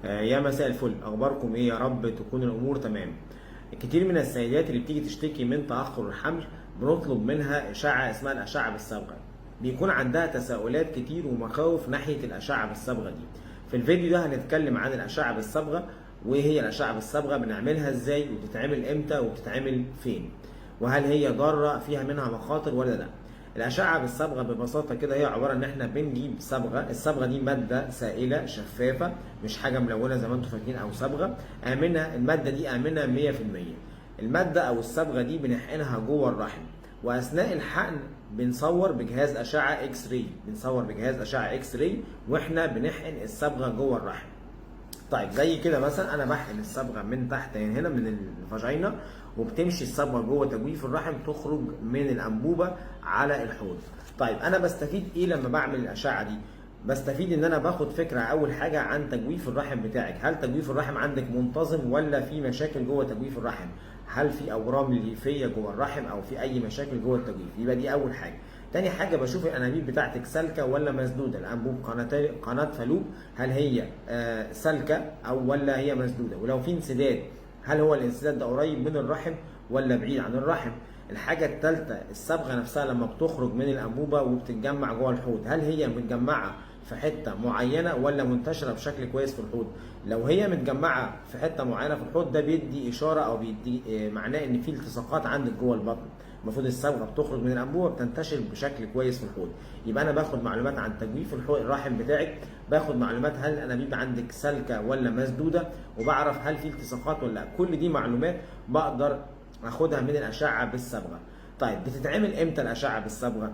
يا مساء الفل، اخباركم ايه؟ يا رب تكون الامور تمام. كتير من السيدات اللي بتيجي تشتكي من تاخر الحمل بنطلب منها اشعه اسمها الاشعه بالصبغه. بيكون عندها تساؤلات كتير ومخاوف ناحيه الاشعه بالصبغه دي. في الفيديو ده هنتكلم عن الاشعه بالصبغه، وايه هي الاشعه بالصبغه، بنعملها ازاي، وبتتعمل امتى، وبتتعمل فين، وهل هي ضاره فيها منها مخاطر ولا لا. الأشعة بالصبغة ببساطة كده هي عبارة إن إحنا بنجيب صبغة، الصبغة دي مادة سائلة شفافة، مش حاجة ملونة زي ما أنتم فاكرين أو صبغة، آمنة، المادة دي آمنة 100%. المادة أو الصبغة دي بنحقنها جوه الرحم، وأثناء الحقن بنصور بجهاز أشعة إكس راي، وإحنا بنحقن الصبغة جوه الرحم. طيب زي كده مثلا انا بحقن الصبغه من تحت هنا من الفاجينا، وبتمشي الصبغه جوه تجويف الرحم، تخرج من الانبوبه على الحوض. طيب انا بستفيد ايه لما بعمل الاشعه دي؟ بستفيد ان انا باخد فكره اول حاجه عن تجويف الرحم بتاعك. هل تجويف الرحم عندك منتظم ولا في مشاكل جوه تجويف الرحم؟ هل في اورام ليفيه جوه الرحم او في اي مشاكل جوه التجويف؟ يبقى دي اول حاجه. تاني حاجه بشوف الانابيب بتاعتك سالكه ولا مسدوده، الانبوب قناه فالوب هل هي سالكه او ولا هي مسدوده، ولو في انسداد هل هو الانسداد ده قريب من الرحم ولا بعيد عن الرحم. الحاجه الثالثه الصبغه نفسها لما بتخرج من الانبوبه وبتتجمع جوه الحوض، هل هي متجمعه في حته معينه ولا منتشره بشكل كويس في الحوض. لو هي متجمعه في حته معينه في الحوض ده بيدي اشاره او بيدي معناه ان في التصاقات عندك جوه البطن. المفروض الصبغه بتخرج من الانبوبه بتنتشر بشكل كويس في الحوض. يبقى انا باخد معلومات عن تجويف الرحم بتاعك، باخد معلومات هل الانابيب عندك سالكه ولا مسدوده، وبعرف هل في التصاقات ولا لا. كل دي معلومات بقدر اخدها من الاشعه بالصبغه. طيب بتتعمل امتى الاشعه بالصبغه؟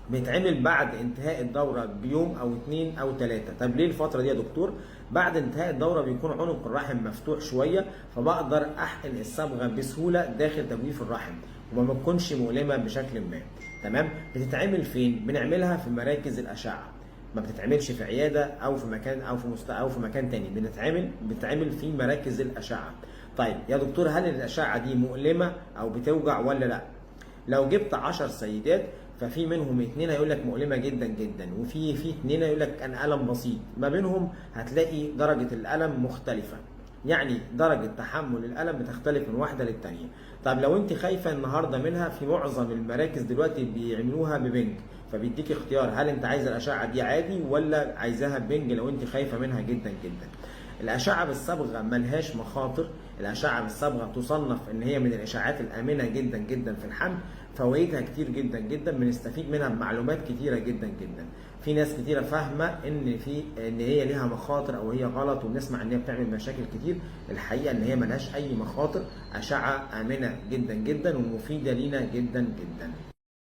بيتعمل بعد انتهاء الدوره بيوم او 2 او 3. طب ليه الفتره دي يا دكتور؟ بعد انتهاء الدوره بيكون عنق الرحم مفتوح شويه، فبقدر احقن الصبغه بسهوله داخل تجويف الرحم وما بتكونش مؤلمه بشكل ما. تمام؟ بتتعمل فين؟ بنعملها في مراكز الاشعه، ما بتتعملش في عياده او في مكان او في مكان تاني، بتتعمل في مراكز الاشعه. طيب يا دكتور هل الاشعه دي مؤلمه او بتوجع ولا لا؟ لو جبت 10 سيدات ففي منهم 2 هيقول لك مؤلمه جدا جدا، وفي 2 هيقول لك كان الم بسيط. ما بينهم هتلاقي درجه الالم مختلفه، يعني درجه تحمل الالم بتختلف من واحده للتانيه. طب لو انت خايفه النهارده منها، في معظم المراكز دلوقتي بيعملوها ببنج، فبيديك اختيار هل انت عايزه الاشعه دي عادي ولا عايزاها بنج لو انت خايفه منها جدا جدا. الاشعه بالصبغه ملهاش مخاطر، الاشعه بالصبغه تصنف ان هي من الاشعاعات الامنه جدا جدا في الحمل، فوائدها كتير جدا جدا، بنستفيد منها بمعلومات كتيره جدا جدا. في ناس كتيره فاهمه ان هي ليها مخاطر او هي غلط، وبنسمع ان هي بتعمل مشاكل كتير. الحقيقه ان هي ملهاش اي مخاطر، اشعه امنه جدا جدا ومفيده لينا جدا جدا.